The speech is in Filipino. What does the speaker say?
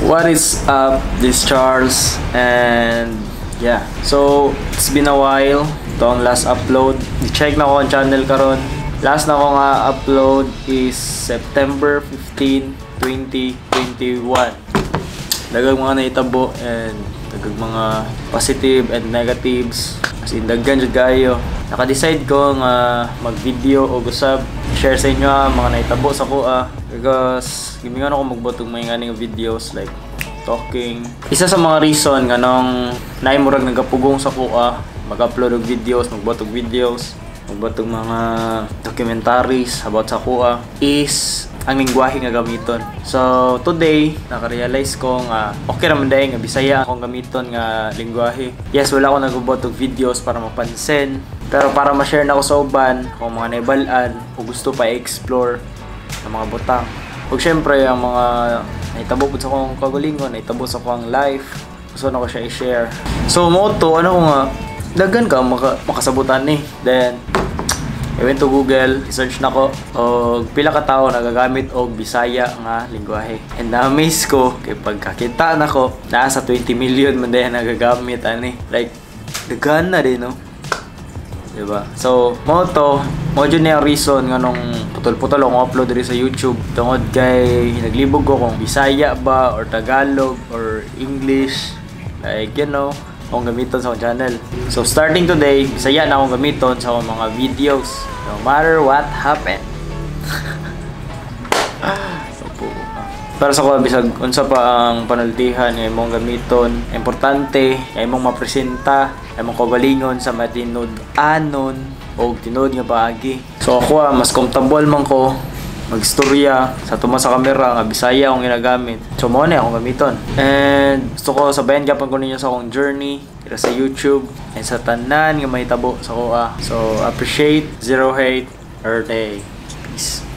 What is up? This Charles, and yeah. So it's been a while. Ito ang last upload. I-check na ko ang channel karon. Last na ko nga upload is September 15, 2021. Dagang mga naitabo and dagang mga positive and negatives. As in daghan jud kayo. Naka-decide ko nga mag-video o gusab share sa inyo mga naitabo sa kuha because gimingan ako magbutog may nganing videos like talking. Isa sa mga reason nga nung naimurag nagapugong sa kuha mag-upload og videos, magbutog videos, magbutog mga documentaries about sa kuha is ang lingwahe nga gamiton. So today naka-realize ko nga okay raman dayon nga Bisaya akong gamiton nga lingwahe. Yes, wala ako nagbutog videos para mapansin, pero para ma-share na ko sa uban kung mga naibalaan o gusto pa i-explore ng mga butang. Ug syempre ang mga naitabo sa akong kagalingon, naitabo sa akong life, gusto na ko siya i-share. So mo to ano ko nga daghan ka makasabutan ni. Then I went to Google, search na ko og pila ka tawo nagagamit og Bisaya nga lingwahe. And na-amaze ko kay pagkakita na ko nasa 20 million man dayon nagagamit ani. Like daghan na din no. Diba? So mo jud na reason nga nung putol-putol akong upload diri sa YouTube tungod kay naglibog ko kung Bisaya ba or Tagalog or English, like you know akong gamiton sa akong channel. So starting today, Bisaya na akong gamiton sa akong mga videos no matter what happen. Para sa ko bisag unsa pa ang panultihan nga imong gamiton, importante nga imong mapresenta, imong kagalingon sa matinud-anon o tinud nga paagi. So ako mas comfortable man ko magstorya sa tuma sa camera nga Bisaya akong ginagamit. So mo na akong gamiton. And gusto ko sabayan gyapon ko ninyo sa akong journey dito sa YouTube and sa tanan nga mahitabo sa kuha. So appreciate, zero hate, or day. Peace.